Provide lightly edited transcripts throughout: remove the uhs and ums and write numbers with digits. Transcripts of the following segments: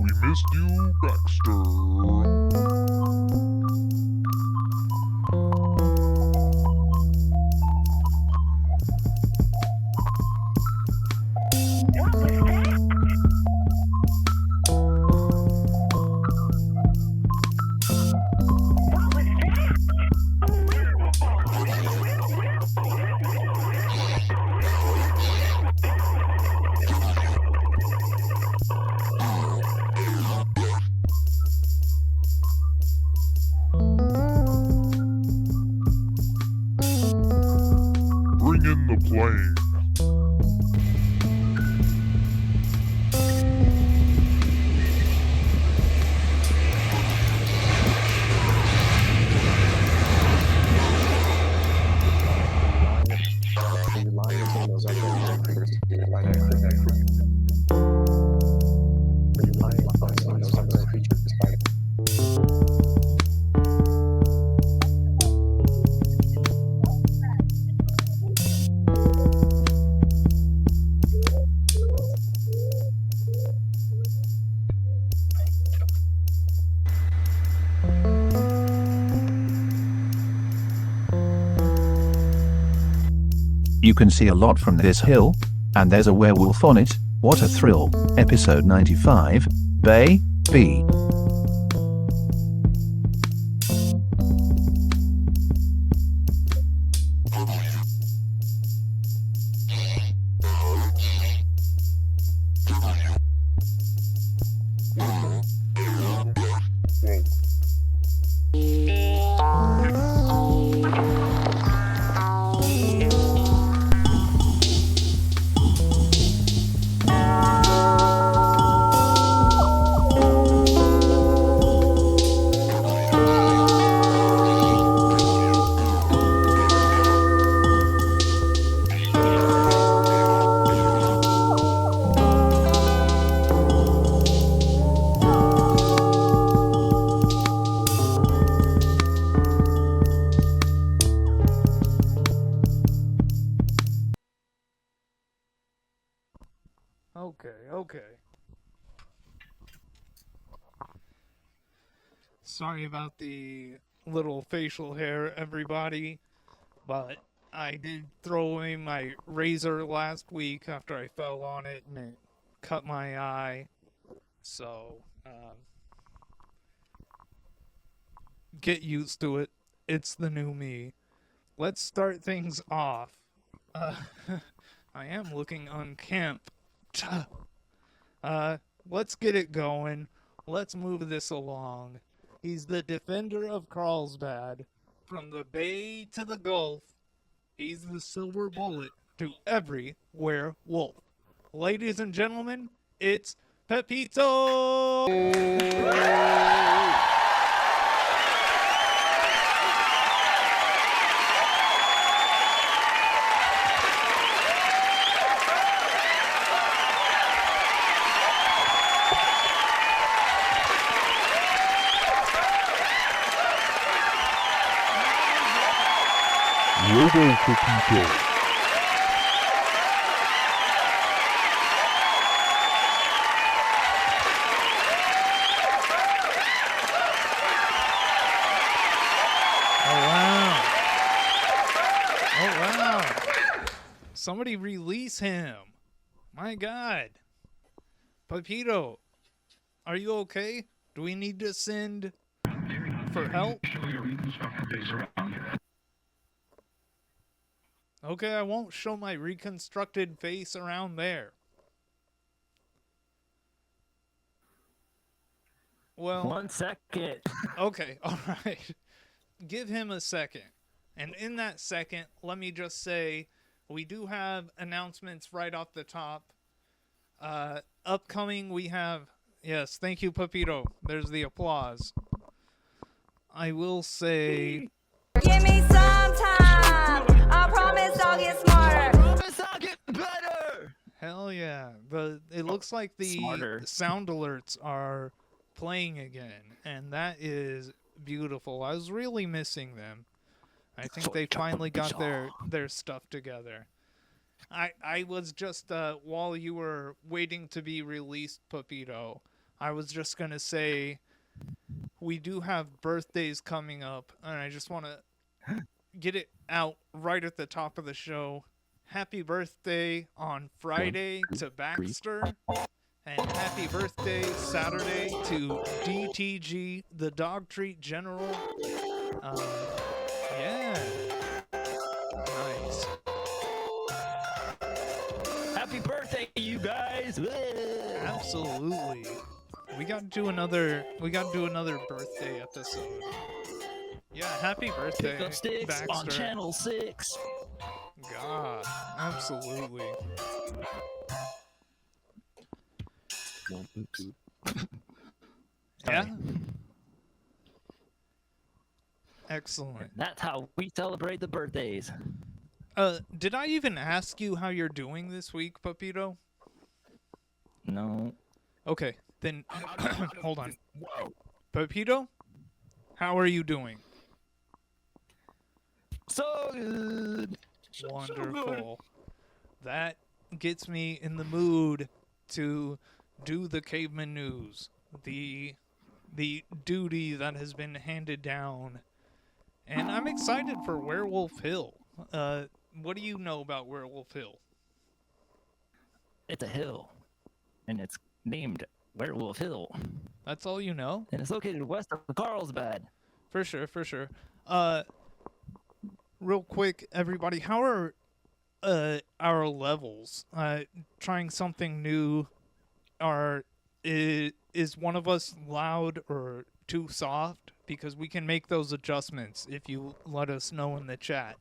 We missed you, Baxter. Bring in the plane. You can see a lot from this hill, and there's a werewolf on it. What a thrill. Episode 95, Bay B. Okay. Sorry about the little facial hair, everybody, but I did throw away my razor last week after I fell on it and it cut my eye. So, get used to it. It's the new me. Let's start things off. I am looking unkempt. Let's get it going. Let's move this along. He's the defender of Carlsbad. From the bay to the Gulf, he's the silver bullet to every werewolf. Ladies and gentlemen, it's Pepito! Robo Pepito. Oh wow. Somebody release him. My God. Pepito, are you okay? Do we need to send for help? Okay, I won't show my reconstructed face around there. Well, 1 second. okay, alright. Give him a second. And in that second, let me just say, we do have announcements right off the top. Upcoming, we have... Yes, thank you, Pepito. There's the applause. I will say... Give me some time. I promise I'll get smarter. Promise I'll get better. Hell yeah. It looks like the Smarter. sound alerts are playing again, and that is beautiful. I was really missing them. I think they finally got their stuff together. I was just, while you were waiting to be released, Pepito, I was just gonna say we do have birthdays coming up, and I just want to get it out right at the top of the show. Happy birthday on Friday to Baxter, and happy birthday Saturday to DTG, the Dog Treat General. Yeah, nice. Happy birthday, you guys! Absolutely. We got to do another birthday episode. Yeah, happy birthday, Pick up sticks Baxter. on channel 6. God, absolutely. Oops. Yeah. Excellent. That's how we celebrate the birthdays. Did I even ask you how you're doing this week, Papito? No. Okay, then hold on. Whoa. Papito, how are you doing? So good. Wonderful. That gets me in the mood to do the caveman news. The duty that has been handed down. And I'm excited for Werewolf Hill. What do you know about Werewolf Hill? It's a hill, and it's named Werewolf Hill, That's all you know? and it's located west of Carlsbad. For sure, for sure. Real quick, everybody, how are our levels? Trying something new. Is one of us loud or too soft? Because we can make those adjustments if you let us know in the chat.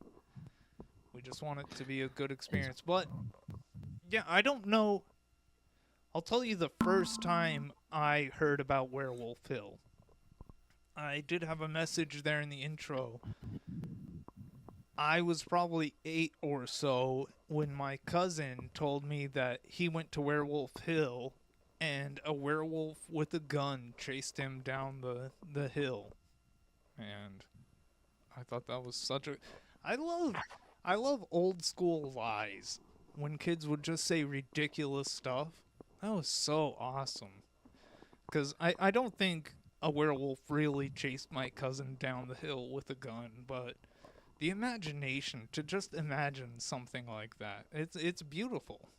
We just want it to be a good experience. But yeah, I don't know. I'll tell you the first time I heard about Werewolf Hill. I did have a message there in the intro. I was probably 8 or so when my cousin told me that he went to Werewolf Hill and a werewolf with a gun chased him down the hill. And I thought that was such a... I love old school lies. When kids would just say ridiculous stuff. That was so awesome. Because I don't think a werewolf really chased my cousin down the hill with a gun, but the imagination, to just imagine something like that, it's beautiful.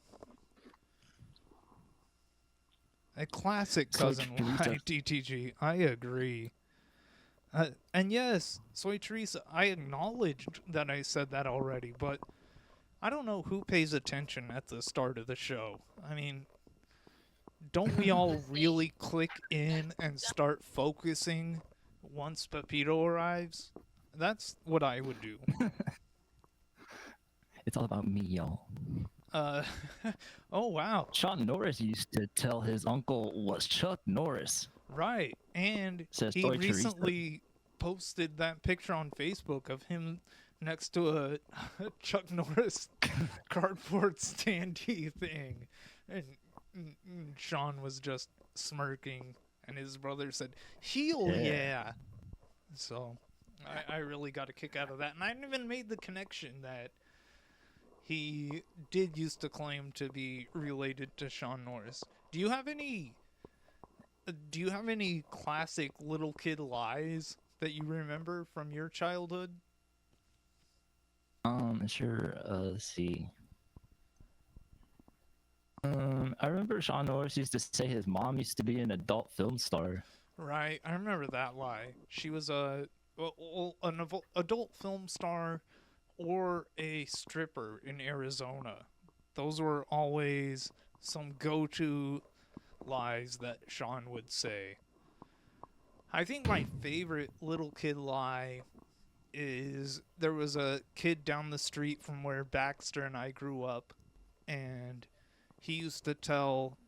A classic cousin lie, DTG. I agree. And yes, Soy Teresa, I acknowledged that I said that already, but I don't know who pays attention at the start of the show. I mean, don't we all really click in and start focusing once Pepito arrives? That's what I would do. It's all about me, y'all. Oh wow. Sean Norris used to tell his uncle was Chuck Norris. Right. And Says he Soy Teresa. recently posted that picture on Facebook of him next to a Chuck Norris cardboard standee thing. And Sean was just smirking, and his brother said, "Heel, yeah." So I really got a kick out of that. And I didn't even made the connection that he did used to claim to be related to Sean Norris. Do you have any classic little kid lies that you remember from your childhood? Sure. Let's see. I remember Sean Norris used to say his mom used to be an adult film star. Right, I remember that lie. She was an adult film star or a stripper in Arizona. Those were always some go-to lies that Sean would say. I think my favorite little kid lie is there was a kid down the street from where Baxter and I grew up, and he used to tell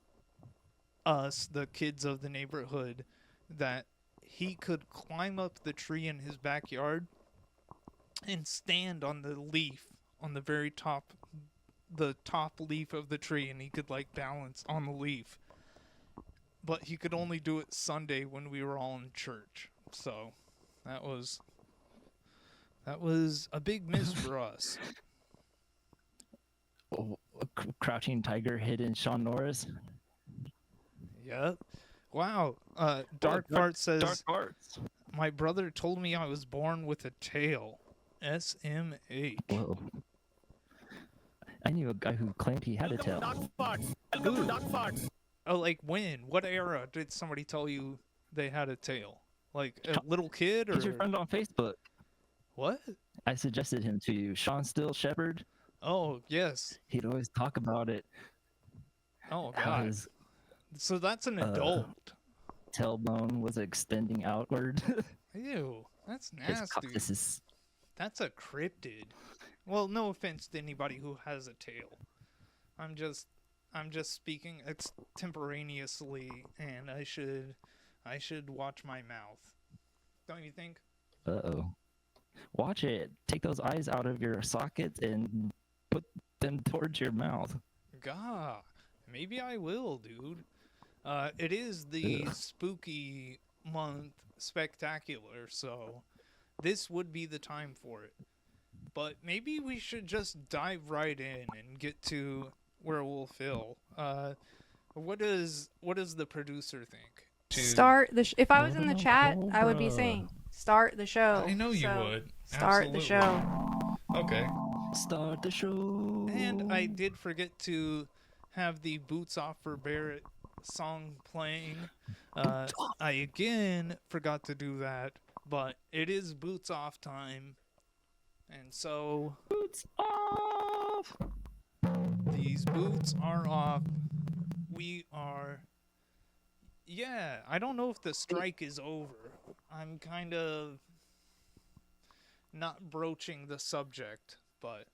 us, the kids of the neighborhood, that he could climb up the tree in his backyard and stand on the leaf, on the very top, the top leaf of the tree, and he could like balance on the leaf. But he could only do it Sunday when we were all in church. So that was a big miss for us. Oh, Crouching Tiger, Hidden Sean Norris. Yep. Wow. Oh, Dark Fart says, Dark Arts. my brother told me I was born with a tail. SMH. Whoa. I knew a guy who claimed he had a tail. Who? Oh, like when? What era did somebody tell you they had a tail? Like a little kid or He's your friend on Facebook. what? I suggested him to you. Sean Still Shepherd. Oh, yes. He'd always talk about it. Oh, How God. his So that's an adult. tailbone was extending outward. Ew, that's His nasty. coccyx is That's a cryptid. Well, no offense to anybody who has a tail. I'm just speaking extemporaneously, and I should watch my mouth. Don't you think? Uh-oh. Watch it. Take those eyes out of your sockets and put them towards your mouth. God, maybe I will, dude. It is the Ugh. spooky month spectacular, so this would be the time for it. But maybe we should just dive right in and get to Werewolf Hill. What does the producer think? Start the. If I was in the chat, I would be saying, "Start the show." I know you So, would. Start the Absolutely. show. Okay. Start the show. And I did forget to have the Boots Off for Barrett song playing. I again forgot to do that, but it is Boots Off time. And so Boots off. these boots are off. We are. Yeah, I don't know if the strike is over. I'm kind of not broaching the subject, but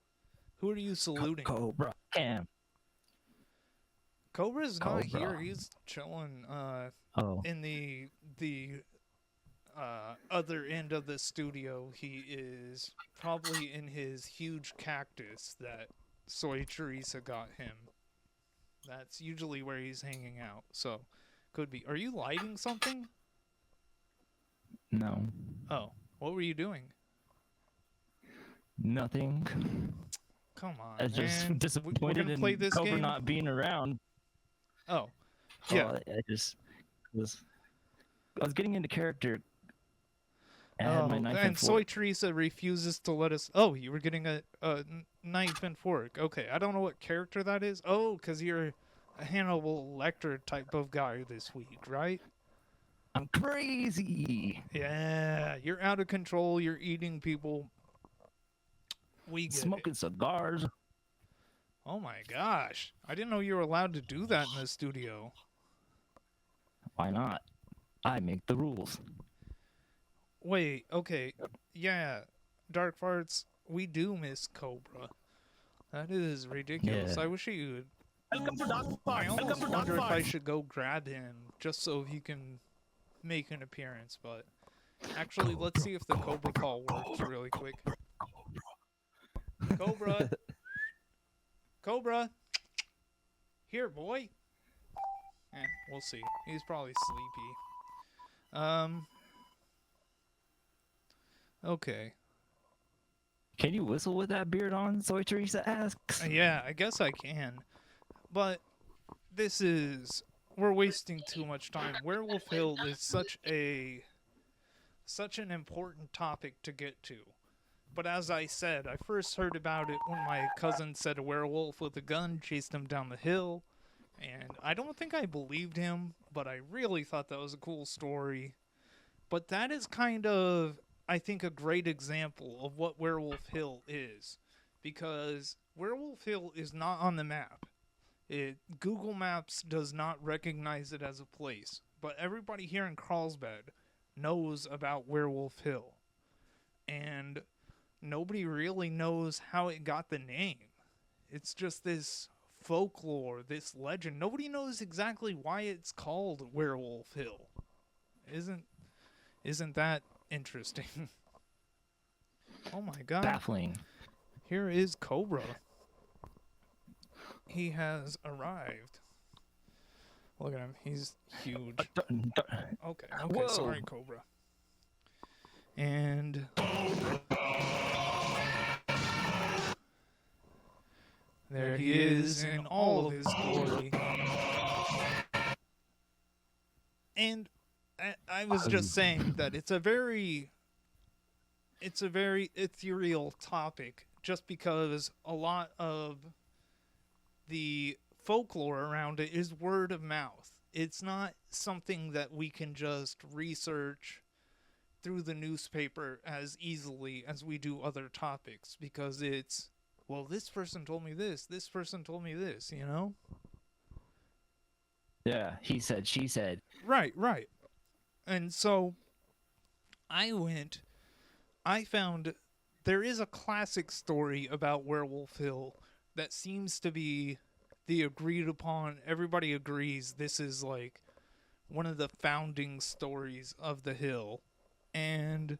who are you saluting? Cobra. Cam. Cobra's not here. Cobra. He's chilling Oh. in the other end of the studio. He is probably in his huge cactus that Soy Teresa got him. That's usually where he's hanging out. So, could be. Are you lighting something? No. Oh, what were you doing? Nothing. Come on, I was just man. We're disappointed gonna in play this Cobra game? not being around. Oh, yeah. I just I was getting into character. And I had my knife and and Soy fork. Teresa refuses to let us. Oh, you were getting a knife and fork. Okay, I don't know what character that is. Oh, because you're a Hannibal Lecter type of guy this week, right? I'm crazy. Yeah, you're out of control. You're eating people. We get it. Smoking cigars. Oh my gosh, I didn't know you were allowed to do that in the studio. Why not? I make the rules. Wait, okay, yeah, Dark Farts. We do miss Cobra. That is ridiculous. Yeah. I wish he would. I almost wonder if I should go grab him just so he can make an appearance, but actually, let's see if the Cobra call works really quick. Cobra! Cobra! Here, boy! We'll see. He's probably sleepy. Okay. Can you whistle with that beard on? Soy Teresa asks. Yeah, I guess I can. But we're wasting too much time. Werewolf Hill is such an important topic to get to. But as I said, I first heard about it when my cousin said a werewolf with a gun chased him down the hill. And I don't think I believed him, but I really thought that was a cool story. But that is kind of, I think, a great example of what Werewolf Hill is. Because Werewolf Hill is not on the map. Google Maps does not recognize it as a place. But everybody here in Carlsbad knows about Werewolf Hill. And nobody really knows how it got the name. It's just this folklore, this legend. Nobody knows exactly why it's called Werewolf Hill. Isn't that interesting? Oh my god. Baffling. Here is Cobra. He has arrived. Look at him. He's huge. Okay, Whoa. sorry, Cobra. And there he is in all of his glory. And I was just saying that it's a very ethereal topic, just because a lot of the folklore around it is word of mouth. It's not something that we can just research through the newspaper as easily as we do other topics, because it's, well, this person told me this person told me this, you know? Yeah, he said, she said. Right. And so I found there is a classic story about Werewolf Hill that seems to be the agreed upon, everybody agrees this is like one of the founding stories of the hill. And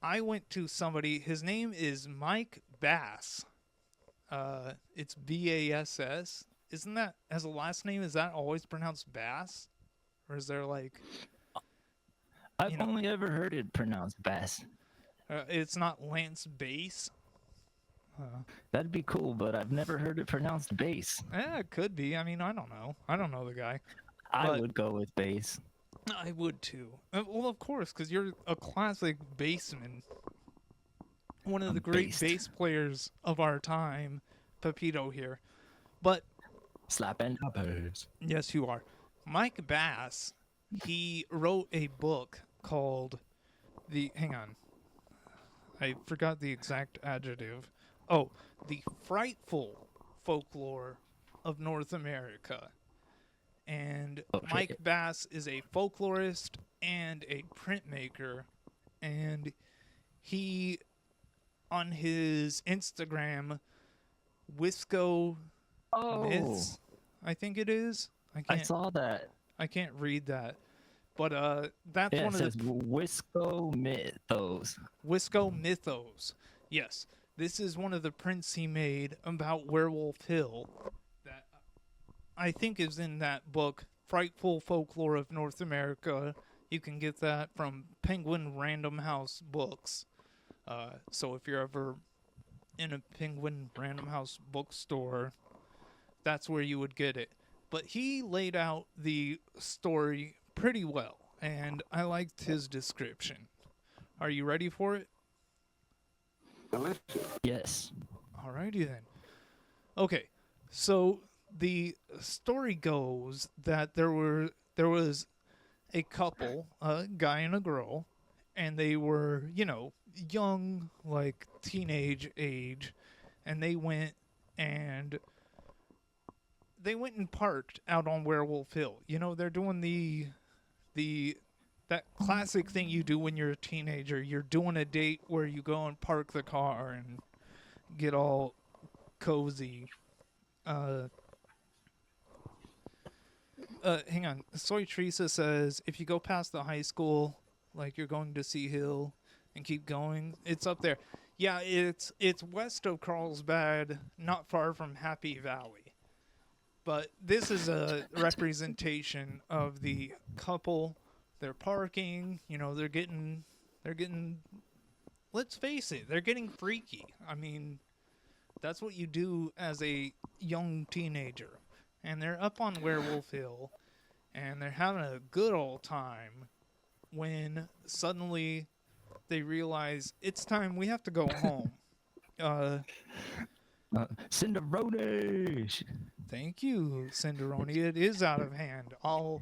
I went to somebody, his name is Mike Bass. It's Bass. Isn't that, as a last name, is that always pronounced Bass? Or is there like... I've only ever heard it pronounced Bass. It's not Lance Bass? That'd be cool, but I've never heard it pronounced bass. It could be. I mean, I don't know. I don't know the guy. I would go with bass. I would too. Well, of course, because you're a classic bassman. One of the great bass players of our time, Pepito here. But slap and uppers. Yes, you are. Mike Bass, he wrote a book called hang on. I forgot the exact adjective. Oh, The Frightful Folklore of North America. And Mike Bass is a folklorist and a printmaker. And he, on his Instagram, Wisco Myths, I think it is. I saw that. I can't read that. But that's one of the... Wisco Mythos. Wisco Mythos. Yes. This is one of the prints he made about Werewolf Hill that I think is in that book, Frightful Folklore of North America. You can get that from Penguin Random House Books. So if you're ever in a Penguin Random House bookstore, that's where you would get it. But he laid out the story pretty well, and I liked his description. Are you ready for it? Yes. Alrighty then. Okay, so the story goes that there was a couple, a guy and a girl, and they were, young, like teenage age, and they went and parked out on Werewolf Hill. They're doing that classic thing you do when you're a teenager. You're doing a date where you go and park the car and get all cozy. Hang on. Soy Teresa says, if you go past the high school, like you're going to Sea Hill and keep going, it's up there. Yeah, it's west of Carlsbad, not far from Happy Valley. But this is a representation of the couple. They're parking, they're getting, let's face it, they're getting freaky. I mean, that's what you do as a young teenager. And they're up on Werewolf Hill, and they're having a good old time when suddenly they realize it's time, we have to go home. Cinderoni! Thank you, Cinderoni. It is out of hand. I'll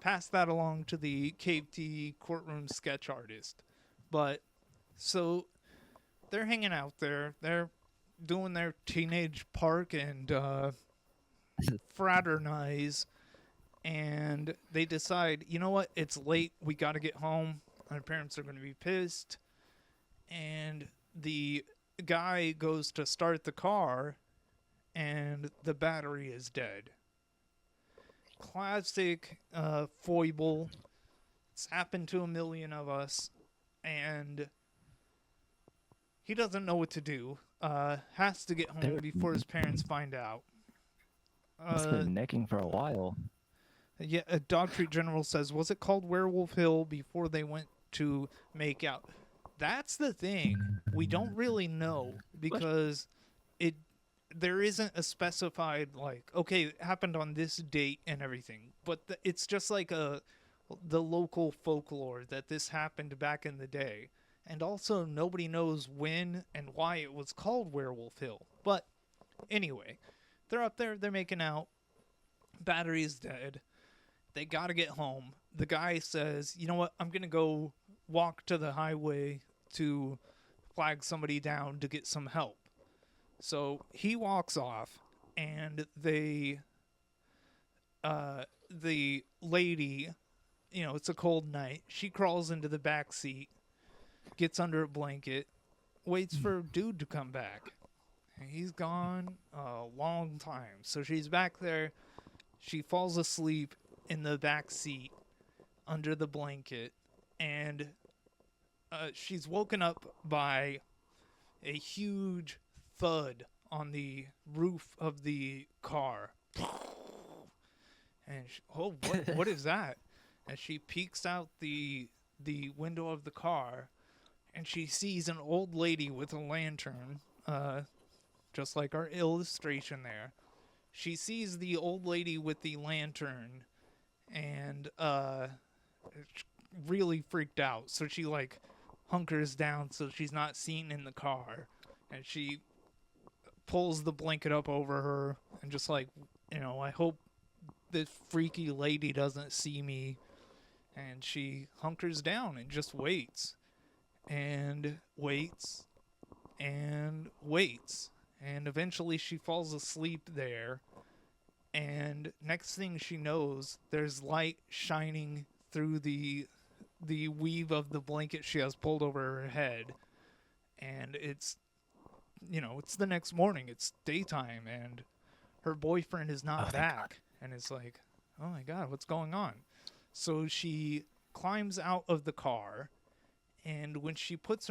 pass that along to the Cape T courtroom sketch artist. But so they're hanging out there. They're doing their teenage park and fraternize. And they decide, you know what? It's late. We got to get home. My parents are going to be pissed. And the guy goes to start the car, and the battery is dead. Classic foible. It's happened to a million of us, and he doesn't know what to do. Has to get home before his parents find out. It's been necking for a while. Yeah, Dog Treat General says, was it called Werewolf Hill before they went to make out? That's the thing. We don't really know, because there isn't a specified like, okay, it happened on this date and everything, but it's just like the local folklore that this happened back in the day. And also nobody knows when and why it was called Werewolf Hill. But anyway, they're up there, they're making out. Battery's dead. They gotta get home. The guy says, you know what, I'm gonna go walk to the highway to flag somebody down to get some help. So he walks off, and the lady, it's a cold night. She crawls into the back seat, gets under a blanket, waits for dude to come back. And he's gone a long time. So she's back there. She falls asleep in the back seat under the blanket, and she's woken up by a huge thud on the roof of the car. And what is that? And she peeks out the window of the car, and she sees an old lady with a lantern, just like our illustration there. She sees the old lady with the lantern, and really freaked out. So she like hunkers down so she's not seen in the car, and she pulls the blanket up over her and just like, I hope this freaky lady doesn't see me. And she hunkers down and just waits and waits and waits, and eventually she falls asleep there. And next thing she knows, there's light shining through the weave of the blanket she has pulled over her head. And it's the next morning, it's daytime, and her boyfriend is not back. And it's like, oh my God, what's going on? So she climbs out of the car, and when she puts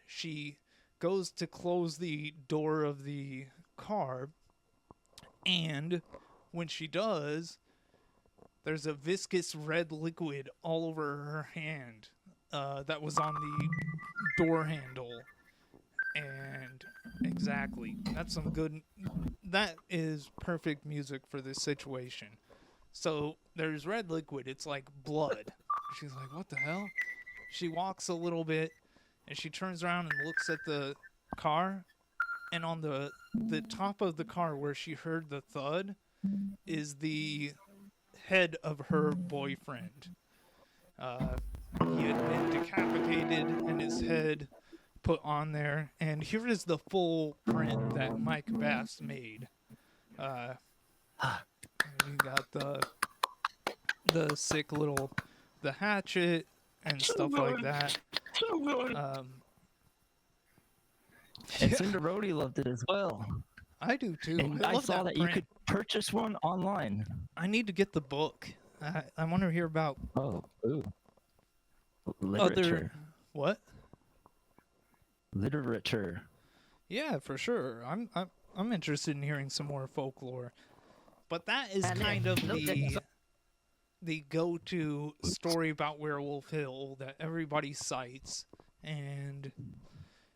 she goes to close the door of the car, and when she does, there's a viscous red liquid all over her hand that was on the door handle. And exactly, that is perfect music for this situation. So there's red liquid, it's like blood. She's like, what the hell? She walks a little bit, and she turns around and looks at the car, and on the top of the car where she heard the thud is the head of her boyfriend. He had been decapitated and his head put on there, and here is the full print that Mike Bass made. You got the sick little the hatchet and stuff like that. And Cinderoni loved it as well. I do too. And I saw that you could purchase one online. I need to get the book. I want to hear about literature. What? Literature. Yeah, for sure. I'm interested in hearing some more folklore. But that is kind of the go-to story about Werewolf Hill that everybody cites. And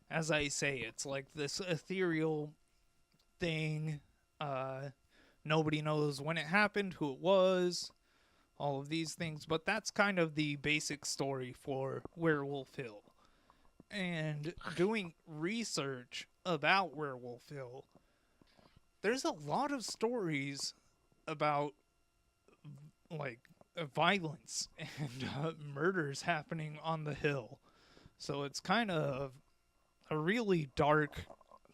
as I say, it's like this ethereal thing. Nobody knows when it happened, who it was, all of these things. But that's kind of the basic story for Werewolf Hill. And doing research about Werewolf Hill, there's a lot of stories about like violence and murders happening on the hill. So it's kind of a really dark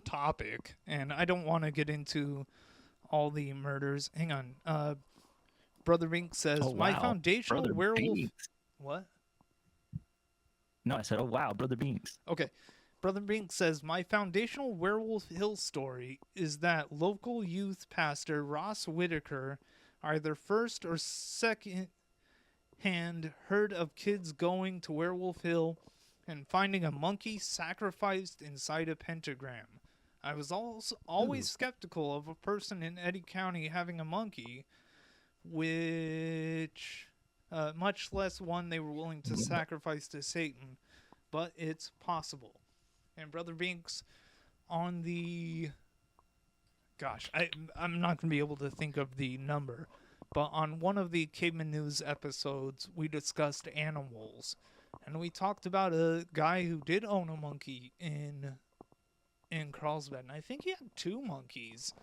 topic, and I don't want to get into all the murders. Hang on. Brother Bink says, my foundational Brother werewolf... Binks. What? No, I said, oh wow, Brother Binks. Okay. Brother Bink says, my foundational Werewolf Hill story is that local youth pastor Ross Whitaker either first or second hand heard of kids going to Werewolf Hill and finding a monkey sacrificed inside a pentagram. I was always skeptical of a person in Eddy County having a monkey, which, much less one they were willing to sacrifice to Satan, but it's possible. And Brother Binks, on the gosh, I'm not gonna be able to think of the number, but on one of the Caveman News episodes, we discussed animals, and we talked about a guy who did own a monkey in Carlsbad, and I think he had 2 monkeys.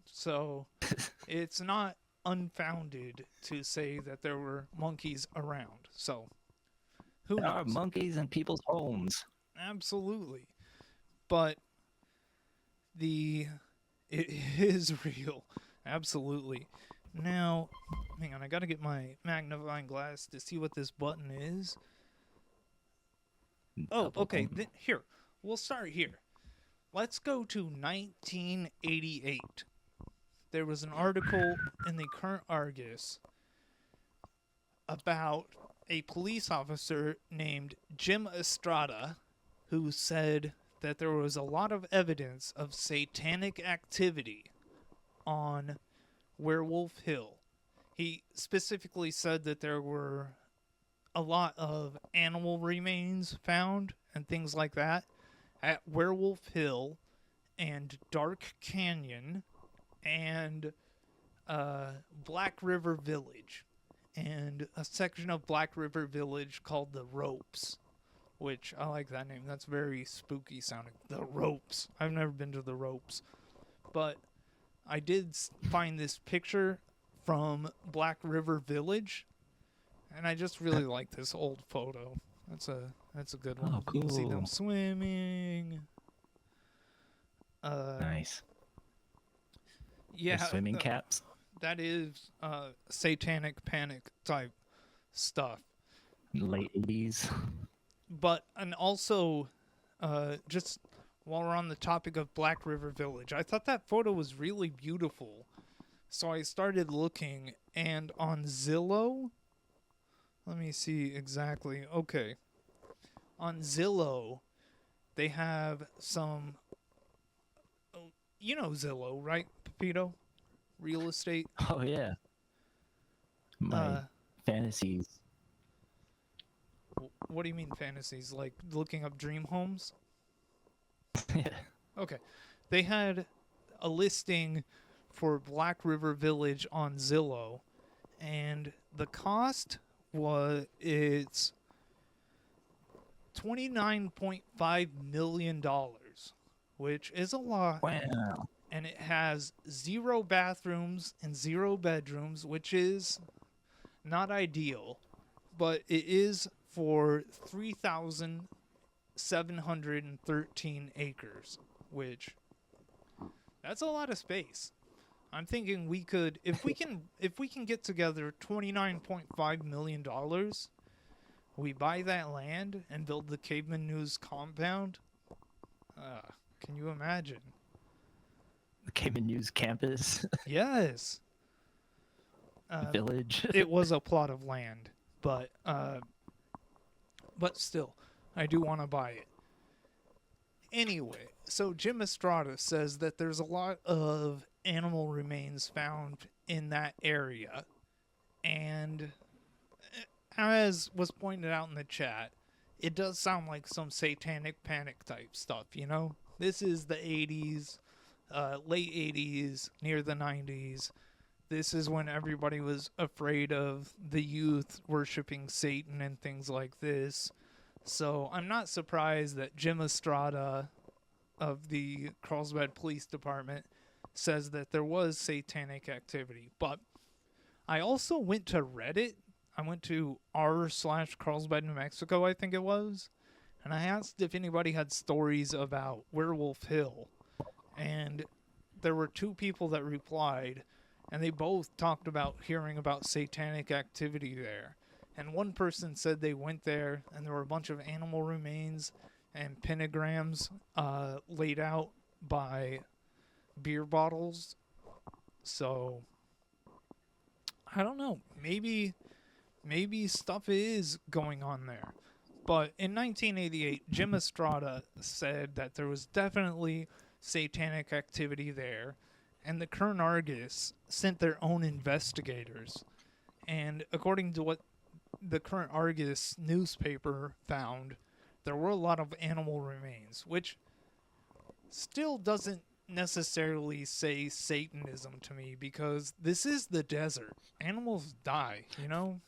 So it's not unfounded to say that there were monkeys around. So who There are knows? monkeys in people's homes. Absolutely. But it is real. Absolutely. Now, hang on, I gotta get my magnifying glass to see what this button is. Oh, Double okay. button. Here, we'll start here. Let's go to 1988. There was an article in the Current Argus about a police officer named Jim Estrada who said that there was a lot of evidence of satanic activity on Werewolf Hill. He specifically said that there were a lot of animal remains found and things like that at Werewolf Hill and Dark Canyon and Black River Village and a section of Black River Village called the Ropes, which I like that name. That's very spooky sounding. The Ropes. I've never been to the Ropes, but I did find this picture from Black River Village, and I just really like this old photo. That's a good one. Oh, You can see them cool. swimming. Nice. Yeah, Their swimming caps. that is satanic panic type stuff. Late 80s. But and also, just while we're on the topic of Black River Village, I thought that photo was really beautiful, so I started looking, and on Zillow, let me see exactly. Okay, on Zillow, they have some. You know Zillow, right, Pepito? Real estate. Oh, yeah. My fantasies. What do you mean fantasies? Like looking up dream homes? Yeah. Okay. They had a listing for Black River Village on Zillow, and the cost it's $29.5 million, which is a lot. Wow. And it has 0 bathrooms and 0 bedrooms, which is not ideal, but it is for 3,713 acres, which that's a lot of space. I'm thinking we could, if we can get together $29.5 million, we buy that land and build the Caveman News compound. Can you imagine? The Cayman News campus Yes. village. It was a plot of land, but still, I do want to buy it. Anyway, so Jim Estrada says that there's a lot of animal remains found in that area, and as was pointed out in the chat, it does sound like some satanic panic type stuff, you know? This is the 80s, late 80s, near the 90s. This is when everybody was afraid of the youth worshiping Satan and things like this. So I'm not surprised that Jim Estrada of the Carlsbad Police Department says that there was satanic activity. But I also went to Reddit. I went to r/Carlsbad, New Mexico, I think it was. And I asked if anybody had stories about Werewolf Hill. And there were 2 people that replied, and they both talked about hearing about satanic activity there. And one person said they went there, and there were a bunch of animal remains and pentagrams laid out by beer bottles. So, I don't know. Maybe stuff is going on there. But in 1988, Jim Estrada said that there was definitely satanic activity there, and the Current Argus sent their own investigators. And according to what the Current Argus newspaper found, there were a lot of animal remains, which still doesn't necessarily say Satanism to me because this is the desert. Animals die, you know?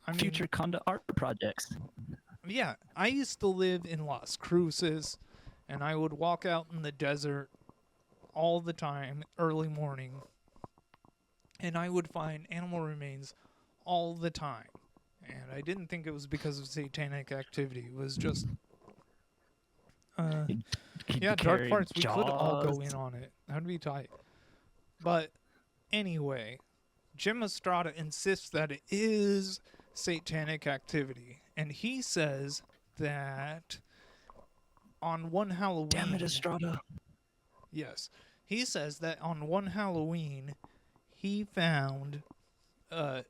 I mean, Future conda art projects. yeah, I used to live in Las Cruces, and I would walk out in the desert all the time, early morning, and I would find animal remains all the time. And I didn't think it was because of satanic activity. It was just, yeah, dark parts. We could all go in on it. That'd be tight. But anyway, Jim Estrada insists that it is satanic activity, and he says that on one Halloween. Damn it, Estrada. Yes, he says that on one Halloween, he found a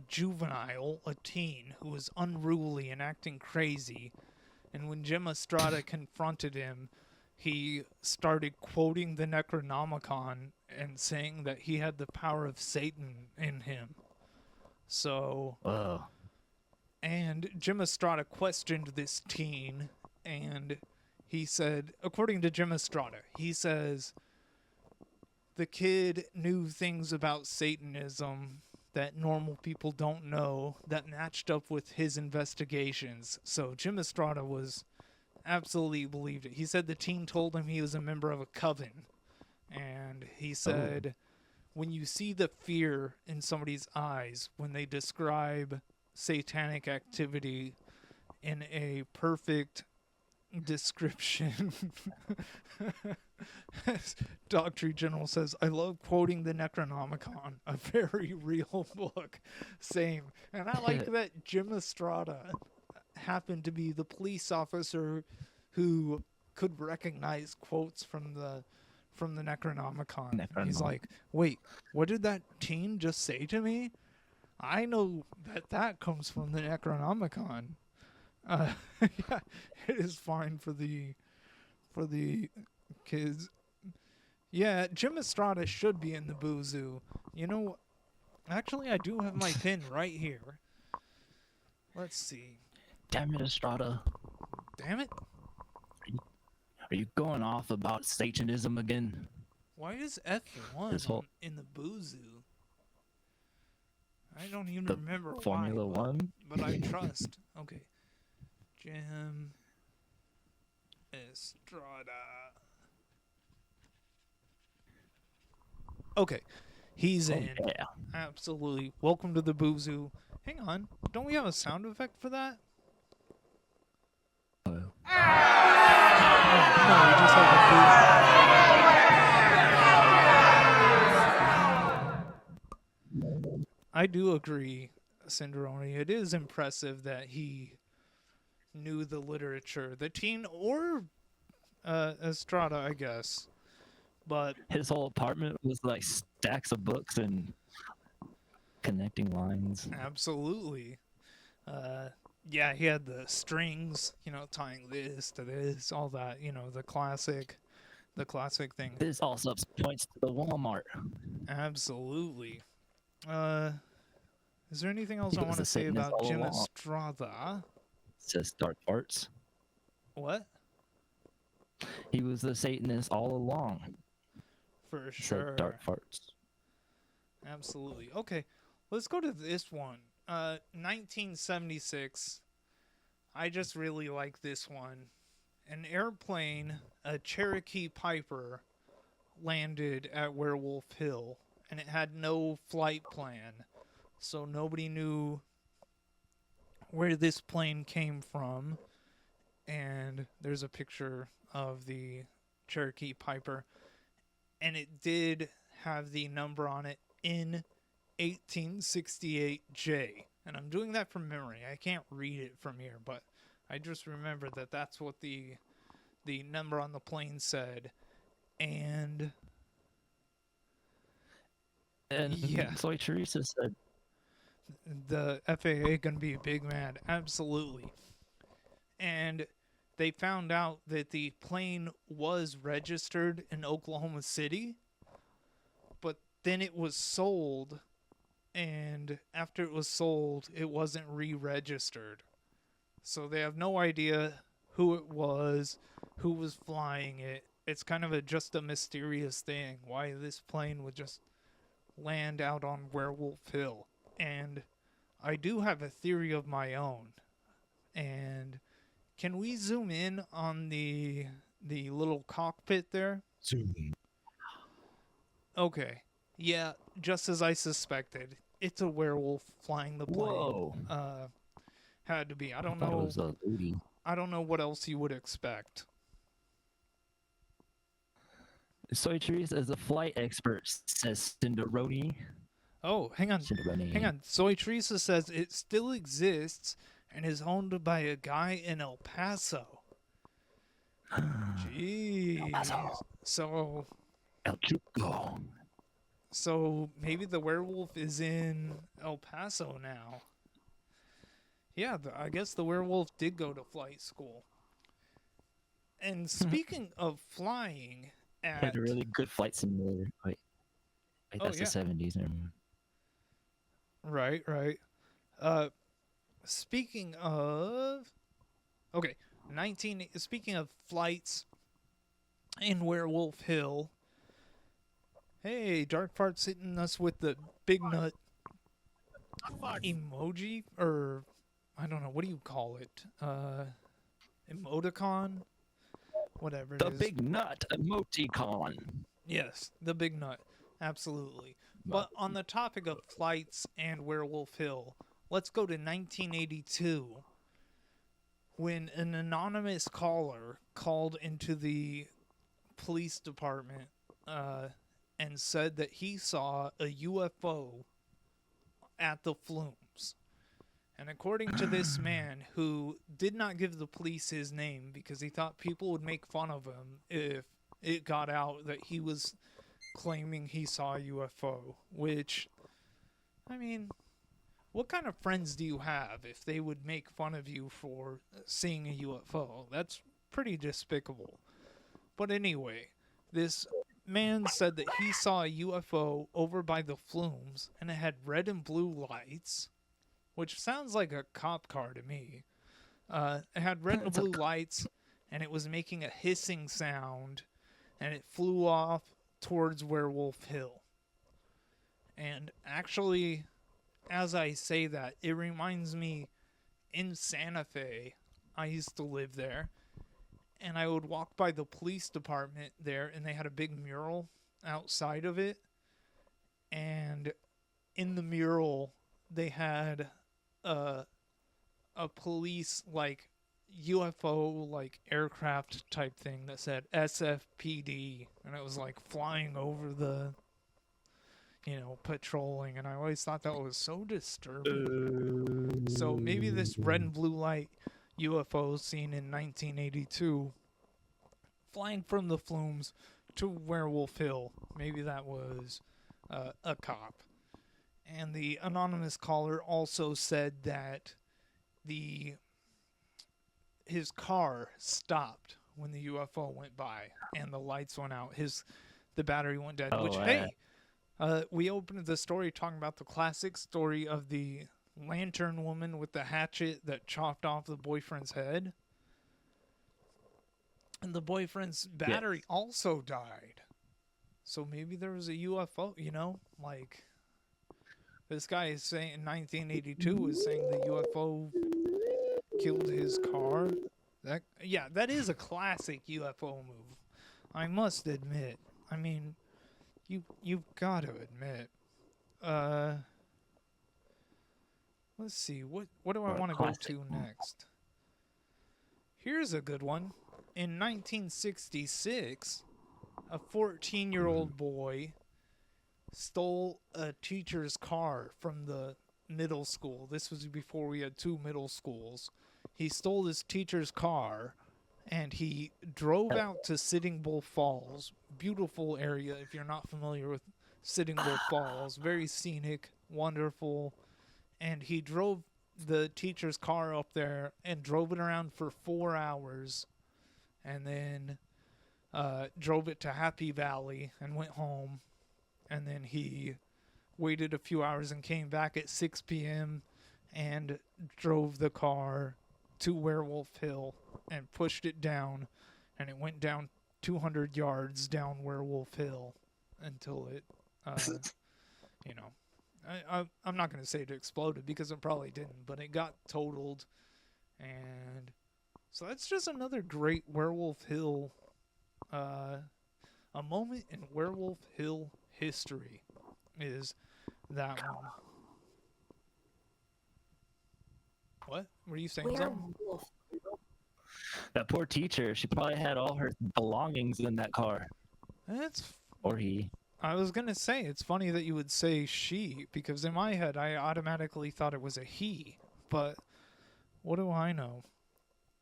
juvenile, a teen, who was unruly and acting crazy. And when Jim Estrada confronted him, he started quoting the Necronomicon and saying that he had the power of Satan in him. So, and Jim Estrada questioned this teen, and he said, according to Jim Estrada, he says the kid knew things about Satanism that normal people don't know that matched up with his investigations. So Jim Estrada was absolutely believed it. He said the teen told him he was a member of a coven. And he said, when you see the fear in somebody's eyes when they describe satanic activity in a perfect description. Doctor General says, I love quoting the Necronomicon, a very real book. Same. And I like that Jim Estrada happened to be the police officer who could recognize quotes from the Necronomicon. He's like, wait, what did that teen just say to me? I know that comes from the Necronomicon. Yeah, it is fine for the kids. Yeah, Jim Estrada should be in the Boo Zoo. You know, actually, I do have my pin right here. Let's see. Damn it, Estrada. Damn it. Are you going off about Satanism again? Why is F1 This whole- in the Boo Zoo? I don't even The remember Formula why, One? but I trust. Okay. Jim Estrada. Okay. He's in. Yeah. Absolutely. Welcome to the Boo Zoo. Hang on. Don't we have a sound effect for that? No, we just have a Boo. I do agree, Cinderoni. It is impressive that he knew the literature. The teen or Estrada, I guess. But His whole apartment was like stacks of books and connecting lines. absolutely. Yeah, he had the strings, tying this to this, all that, the classic thing. This also points to the Walmart. Absolutely. Is there anything else He I was want to a say Satanist about all Jim along. Estrada? Says dark parts. What? He was the Satanist all along. For Said sure. dark farts. Absolutely. Okay, let's go to this one. 1976. I just really like this one. An airplane, a Cherokee Piper, landed at Werewolf Hill, and it had no flight plan. So nobody knew where this plane came from. And there's a picture of the Cherokee Piper. And it did have the number on it in 1868J. And I'm doing that from memory. I can't read it from here, but I just remember that that's what the number on the plane said. And yeah. Soy Teresa said The FAA gonna be big mad. Absolutely. And they found out that the plane was registered in Oklahoma City, but then it was sold, and after it was sold, it wasn't re-registered. So they have no idea who it was, who was flying it, it's kind of just a mysterious thing why this plane would just land out on Werewolf Hill. And I do have a theory of my own. And can we zoom in on the little cockpit there? Zoom. Okay. Yeah, just as I suspected. It's a werewolf flying the plane. Whoa. Had to be. I don't Thought it know. was a lady. I don't know what else you would expect. Soy Trees is a flight expert, says Cinderoni. Oh, hang on. Cinderoni. Hang on. Soy Teresa says it still exists and is owned by a guy in El Paso. Jeez. Paso. So El Chuco. So maybe the werewolf is in El Paso now. Yeah, I guess the werewolf did go to flight school. And speaking of flying at... Had a really good flight simulator. Wait, Oh, that's yeah. the 70s. Never mind. Right. Speaking of... Okay, Speaking of flights in Werewolf Hill... Hey, Dark Fart's hitting us with the big nut emoji, or I don't know, what do you call it? Emoticon? Whatever it The is. big nut emoticon. Yes, the big nut. Absolutely. But on the topic of flights and Werewolf Hill, let's go to 1982 when an anonymous caller called into the police department and said that he saw a UFO at the Flumes. And according to this man, who did not give the police his name because he thought people would make fun of him if it got out that he was claiming he saw a UFO, which, I mean, what kind of friends do you have if they would make fun of you for seeing a UFO? That's pretty despicable. But anyway, this man said that he saw a UFO over by the Flumes, and it had red and blue lights, which sounds like a cop car to me. It had red and blue lights, and it was making a hissing sound, and it flew off towards Werewolf Hill. And actually, as I say that, it reminds me, in Santa Fe, I used to live there, and I would walk by the police department there, and they had a big mural outside of it. And in the mural, they had a police, like, UFO, like, aircraft type thing that said SFPD. And it was, like, flying over the, patrolling. And I always thought that was so disturbing. So maybe this red and blue light UFO seen in 1982 flying from the Flumes to Werewolf Hill, maybe that was a cop. And the anonymous caller also said that his car stopped when the UFO went by and the lights went out. The battery went dead. Oh, which, yeah. hey, we opened the story talking about the classic story of the lantern woman with the hatchet that chopped off the boyfriend's head. And the boyfriend's battery also died. So maybe there was a UFO, like this guy is saying in 1982 is saying the UFO killed his car. That is a classic UFO move, I must admit. I mean, you've got to admit. Let's see, what do I want to go to next? Here's a good one. In 1966, a 14-year-old boy stole a teacher's car from the middle school. This was before we had 2 middle schools. He stole his teacher's car, and he drove out to Sitting Bull Falls. Beautiful area if you're not familiar with Sitting Bull Falls. Very scenic, wonderful. And he drove the teacher's car up there and drove it around for 4 hours. And then drove it to Happy Valley and went home. And then he waited a few hours and came back at 6 p.m. and drove the car to Werewolf Hill and pushed it down. And it went down 200 yards down Werewolf Hill until it, you know, I'm not going to say it exploded because it probably didn't, but it got totaled. And so that's just another great Werewolf Hill, a moment in Werewolf Hill history is that one. What? Were you saying something? Werewolf. That poor teacher. She probably had all her belongings in that car, It's. or he. I was gonna say it's funny that you would say she because in my head I automatically thought it was a he, but what do I know?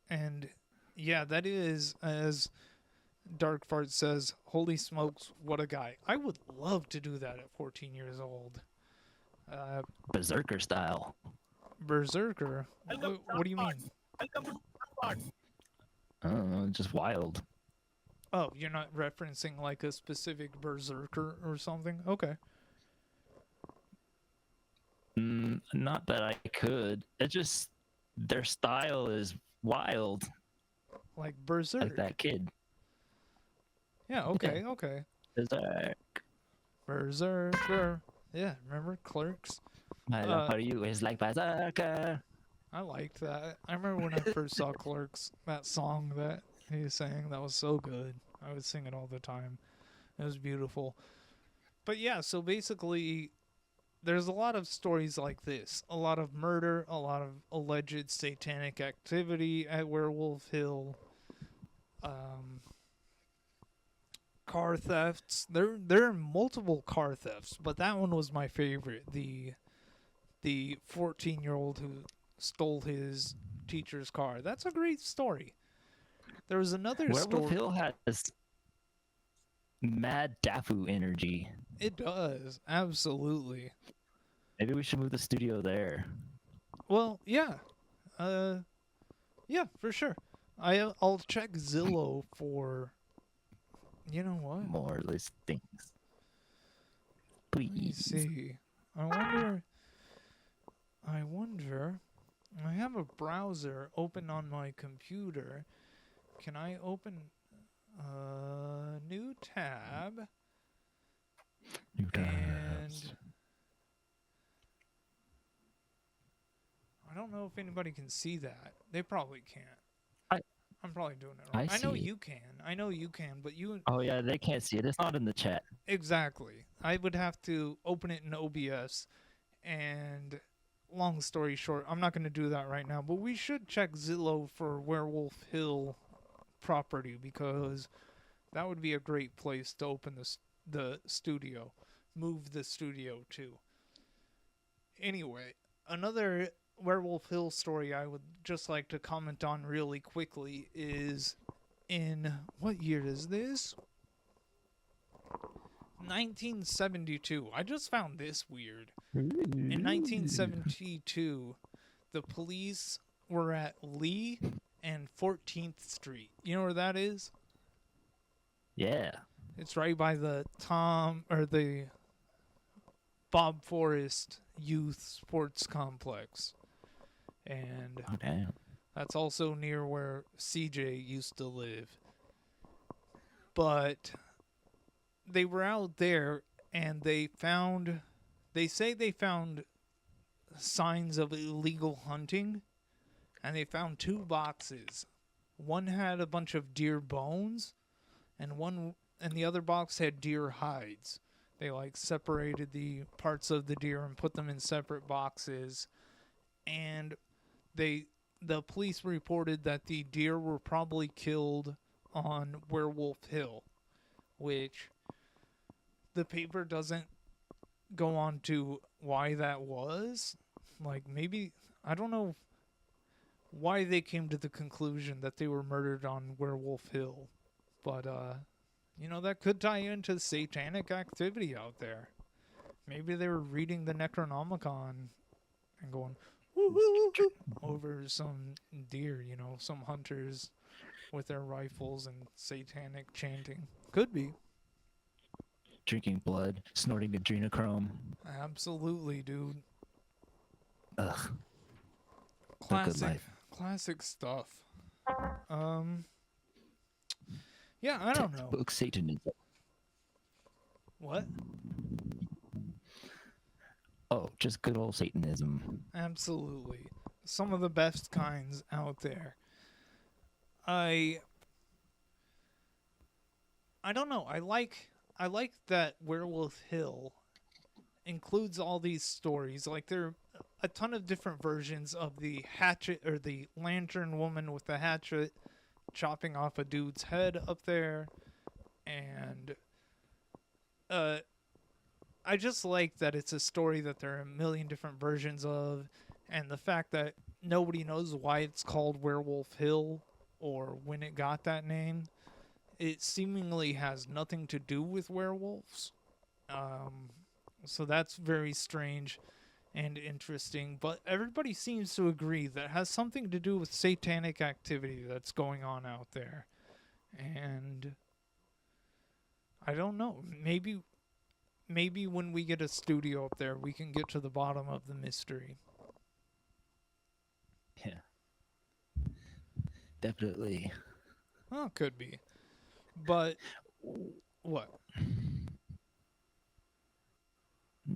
And yeah, that is as Dark Fart says. Holy smokes, what a guy! I would love to do that at 14 years old. Berserker style. Berserker. What do you mean? I don't know, just wild. Oh, you're not referencing like a specific berserker or something? Okay. Not that I could. It just their style is wild, Like berserk. like that kid. Yeah, okay, okay. Berserk. Berserker. Yeah, remember Clerks? My love for you is like berserker. I liked that. I remember when I first saw Clerks, that song that he sang, that was so good. I would sing it all the time. It was beautiful. But yeah, so basically, there's a lot of stories like this. A lot of murder, a lot of alleged satanic activity at Werewolf Hill. Car thefts. There are multiple car thefts, but that one was my favorite. The 14-year-old who stole his teacher's car. That's a great story. There was another Werewolf story. Hill has mad Dafu energy. It does, absolutely. Maybe we should move the studio there. Well, yeah, yeah, for sure. I'll check Zillow for. You know what? More listings. Let me Please. see. I wonder. I have a browser open on my computer. Can I open a new tab? New And tabs. I don't know if anybody can see that. They probably can't. I'm probably doing it I wrong. I know see it. you can. I know you can, but you Oh yeah, they can't see it. It's not in the chat. exactly. I would have to open it in OBS, and long story short, I'm not going to do that right now. But we should check Zillow for Werewolf Hill property because that would be a great place to open the studio, move the studio to. Anyway, another Werewolf Hill story I would just like to comment on really quickly is in what year is this? 1972. I just found this weird. In 1972, the police were at Lee and 14th Street. You know where that is? Yeah. It's right by the Bob Forrest Youth Sports Complex. And Oh damn. that's also near where CJ used to live. But they were out there and they say they found signs of illegal hunting, and they found 2 boxes. One had a bunch of deer bones and the other box had deer hides. They like separated the parts of the deer and put them in separate boxes, and the police reported that the deer were probably killed on Werewolf Hill, which the paper doesn't go on to why that was. Like, maybe, I don't know why they came to the conclusion that they were murdered on Werewolf Hill, but that could tie into satanic activity out there. Maybe they were reading the Necronomicon and going woo, woo, woo, over some deer, some hunters with their rifles and satanic chanting. Could be. Drinking blood, snorting adrenochrome. Absolutely, dude. Ugh. No good Classic, life. classic stuff. Yeah, I don't know. Textbook Satanism. What? Oh, just good old Satanism. Absolutely. Some of the best kinds out there. I don't know. I like that Werewolf Hill includes all these stories. Like there are a ton of different versions of the hatchet or the lantern woman with the hatchet chopping off a dude's head up there, and I just like that it's a story that there are a million different versions of, and the fact that nobody knows why it's called Werewolf Hill or when it got that name. It seemingly has nothing to do with werewolves. So that's very strange and interesting. But everybody seems to agree that it has something to do with satanic activity that's going on out there. And I don't know. Maybe when we get a studio up there, we can get to the bottom of the mystery. Yeah. Definitely. Well, could be. But what?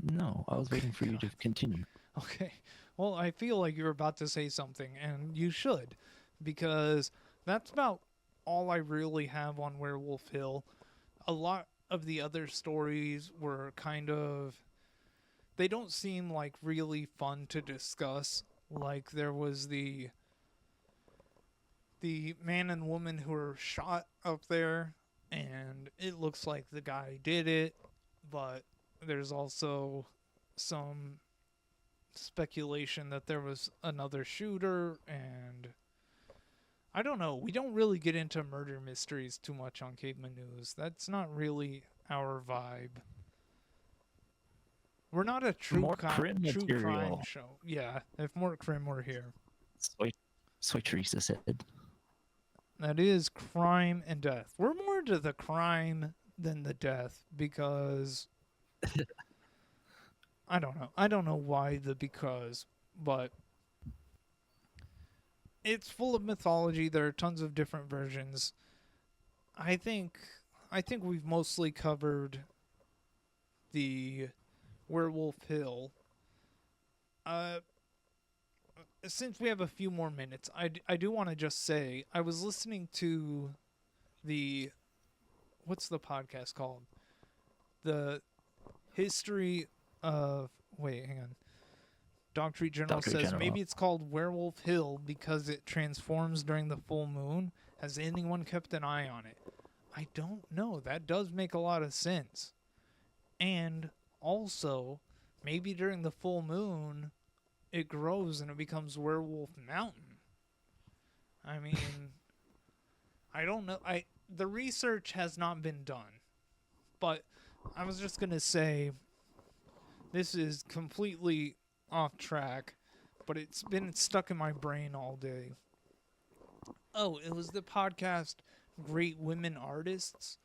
No, I was waiting for you to continue. Okay. Well, I feel like you're about to say something, and you should, because that's about all I really have on Werewolf Hill. A lot of the other stories were kind of. They don't seem like really fun to discuss. Like, there was the man and woman who were shot up there, and it looks like the guy did it, but there's also some speculation that there was another shooter, and I don't know. We don't really get into murder mysteries too much on Caveman News. That's not really our vibe. We're not a true More crime crime material. show. Yeah, if more crime were here. Soy Teresa said. That is crime and death. We're more into the crime than the death because I don't know. I don't know why but it's full of mythology. There are tons of different versions. I think we've mostly covered the Werewolf Hill. Since we have a few more minutes, I do want to just say I was listening to what's the podcast called? The history of hang on. Dog Treat General Dog Treat says General. maybe it's called Werewolf Hill because it transforms during the full moon. Has anyone kept an eye on it? I don't know. That does make a lot of sense. And also, maybe during the full moon, it grows and it becomes Werewolf Mountain. I mean, I don't know. The research has not been done. But I was just going to say this is completely off track, but it's been stuck in my brain all day. Oh, it was the podcast Great Women Artists,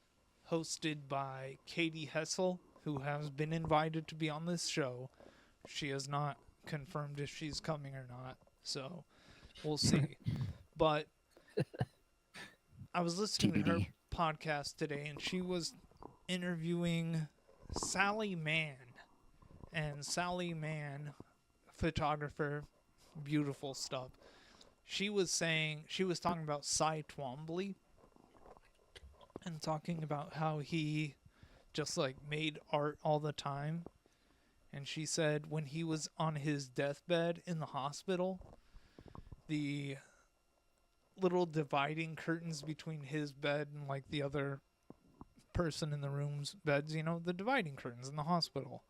hosted by Katie Hessel, who has been invited to be on this show. She has not confirmed if she's coming or not, so we'll see. But I was listening to her TBD. podcast today, and she was interviewing Sally Mann. And Sally Mann, photographer, beautiful stuff. She was talking about Cy Twombly and talking about how he just like made art all the time. And she said when he was on his deathbed in the hospital, the little dividing curtains between his bed and like the other person in the room's beds, the dividing curtains in the hospital.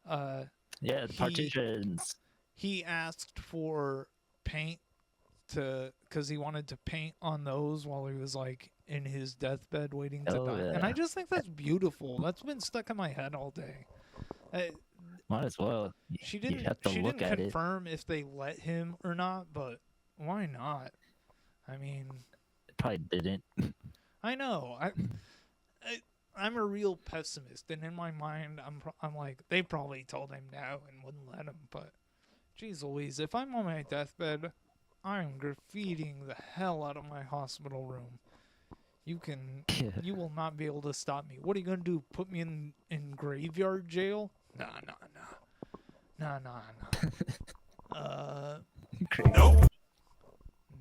Yeah, the partitions. He asked for paint because he wanted to paint on those while he was like in his deathbed waiting to die. Yeah. And I just think that's beautiful. That's been stuck in my head all day. Might as well. She You didn't. have to She look didn't at it. confirm if they let him or not, but why not? I mean, Probably didn't. I know. I'm a real pessimist, and in my mind, I'm like they probably told him no and wouldn't let him. But, geez Louise, if I'm on my deathbed, I'm graffitiing the hell out of my hospital room. You will not be able to stop me. What are you gonna do? Put me in graveyard jail? Nah.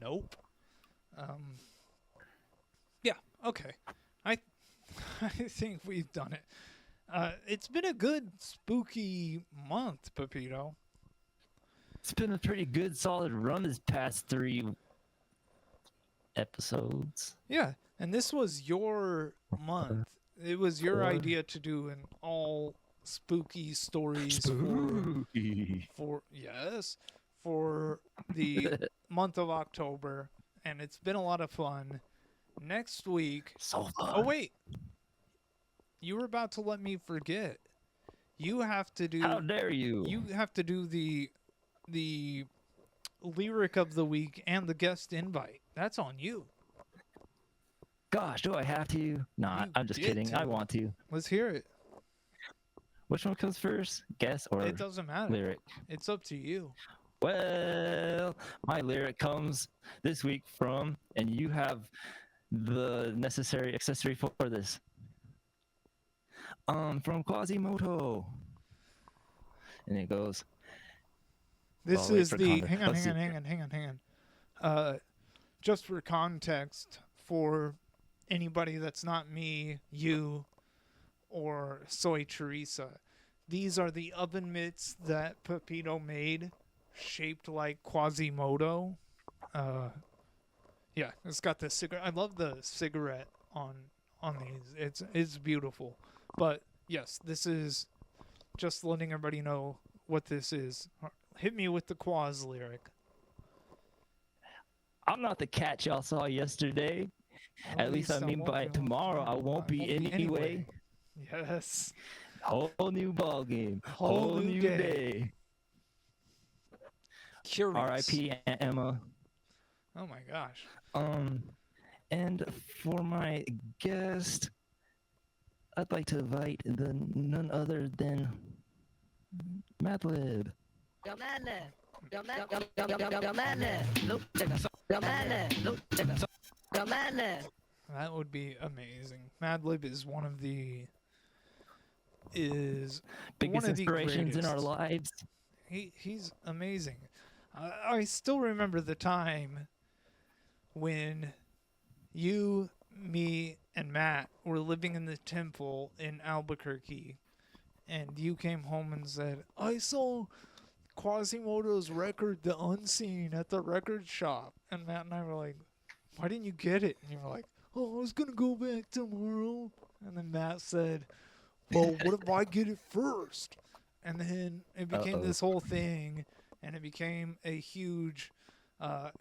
Nope. Yeah. Okay. I think we've done it. It's been a good spooky month, Pepito. It's been a pretty good, solid run this past 3 episodes. Yeah, and this was your month. It was your 4. idea to do an all spooky stories for the month of October, and it's been a lot of fun. Next week. So fun. Oh wait, you were about to let me forget. You have to do. How dare you? You have to do the lyric of the week and the guest invite. That's on you. Gosh, do I have to? Nah, You I'm just get kidding. to. I want to. Let's hear it. Which one comes first? Guess or It doesn't matter. lyric? It's up to you. Well, my lyric comes this week from, and you have the necessary accessory for this. From Quasimodo. And it goes, This wait is for the. context. Hang on. Just for context, for anybody that's not me, you, or Soy Teresa, these are the oven mitts that Pepito made, shaped like Quasimodo. Yeah, it's got the cigarette. I love the cigarette on these. It's beautiful. But yes, this is just letting everybody know what this is. Hit me with the Quas lyric. I'm not the cat y'all saw yesterday. At least I mean by tomorrow I won't be anyway. Yes. Whole new ball game. Whole new day. Curious. R.I.P. Aunt Emma. Oh my gosh. And for my guest, I'd like to invite none other than Madlib. That would be amazing. Madlib is one of the biggest inspirations in our greatest. lives. He's amazing. I still remember the time when you, me, and Matt were living in the temple in Albuquerque, and you came home and said, I saw Quasimodo's record, The Unseen, at the record shop. And Matt and I were like, why didn't you get it? And you were like, oh, I was going to go back tomorrow. And then Matt said, well, what if I get it first? And then it became this whole thing, and it became a huge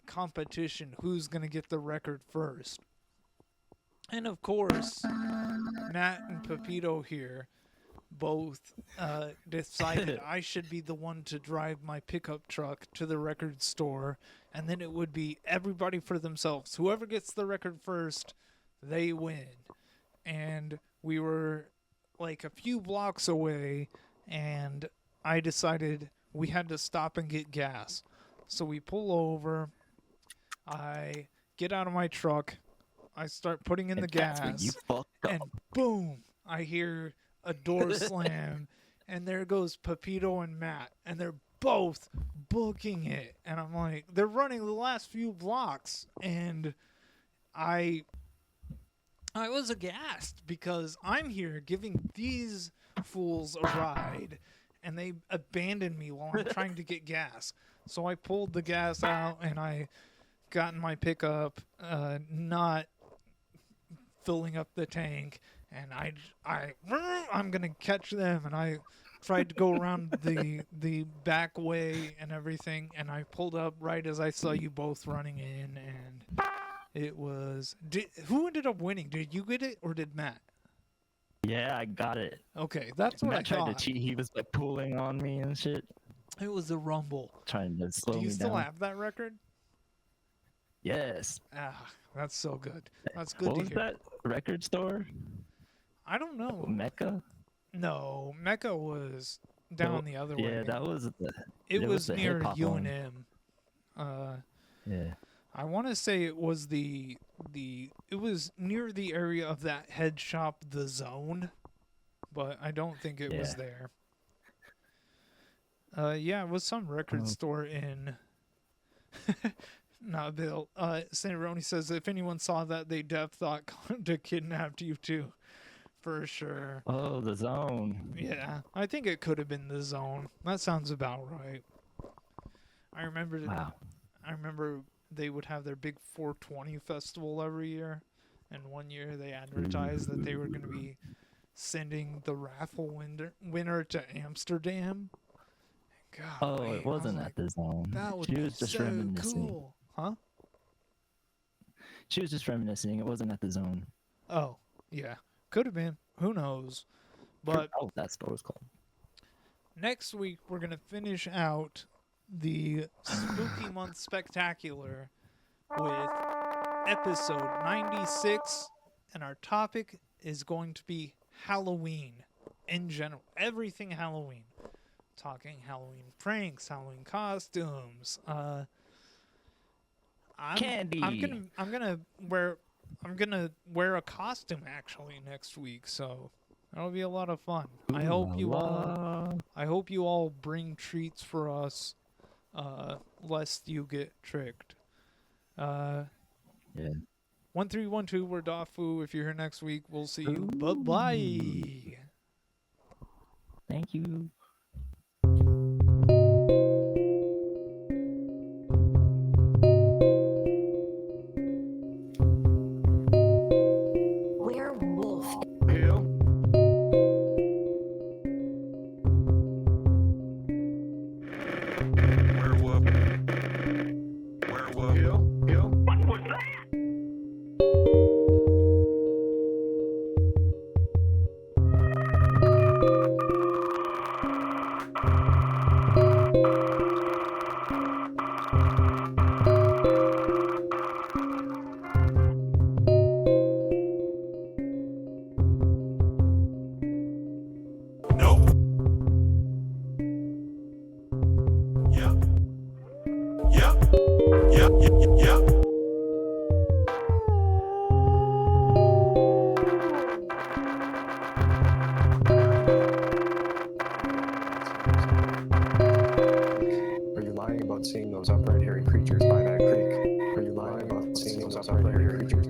competition. Who's going to get the record first? And of course, Matt and Pepito here both decided I should be the one to drive my pickup truck to the record store, and then it would be everybody for themselves. Whoever gets the record first, they win. And we were like a few blocks away, and I decided we had to stop and get gas. So we pull over, I get out of my truck, I start putting in the That's when gas, you fucked up. and boom, I hear a door slam, and there goes Pepito and Matt, and they're both booking it. And I'm like, they're running the last few blocks, and I was aghast because I'm here giving these fools a ride, and they abandoned me while I'm trying to get gas. So I pulled the gas out, and I got in my pickup, not filling up the tank, and I'm gonna catch them, and I tried to go around the back way and everything, and I pulled up right as I saw you both running in, and it was who ended up winning? Did you get it or did Matt? Yeah, I got it. Okay, that's what Matt I tried thought. to cheat. He was like pulling on me and shit, It was a rumble. trying to slow Do you me still down. have that record? Yes. Ah, that's so good. That's good What to was hear. that record store? I don't know. Mecca? No, Mecca was down the other way. Yeah, that was the. It there was the near hip-hop one. UNM. Yeah. I want to say it was it was near the area of that head shop, The Zone, but I don't think it was Yeah. there. Yeah, it was some record store in. Not Bill. Saint Roni says if anyone saw that, they def thought Conda kidnapped you too, for sure. Oh, the zone. Yeah, I think it could have been The Zone. That sounds about right. I remember. Wow. I remember they would have their big 420 festival every year, and one year they advertised that they were going to be sending the raffle winner to Amsterdam. God, Oh, it wasn't at the zone. That would She be was just so reminiscing. cool, huh? She was just reminiscing. It wasn't at the zone. Oh, yeah, could have been. Who knows? But Oh, that's what it was called. next week we're gonna finish out the Spooky Month Spectacular with episode 96, and our topic is going to be Halloween in general. Everything Halloween. Talking Halloween pranks, Halloween costumes. Candy. I'm gonna wear a costume actually next week, so that'll be a lot of fun. I hope you all bring treats for us, lest you get tricked. Yeah. 1312, we're Dafu. If you're here next week, we'll see you. Bye-bye. Thank you. Werewolf. Werewolf. Werewolf. Nope. Yep. Yep. Yep. Yep. Yep. Are you lying about seeing those upright hairy creatures by that creek? Are you lying about seeing those upright hairy creatures?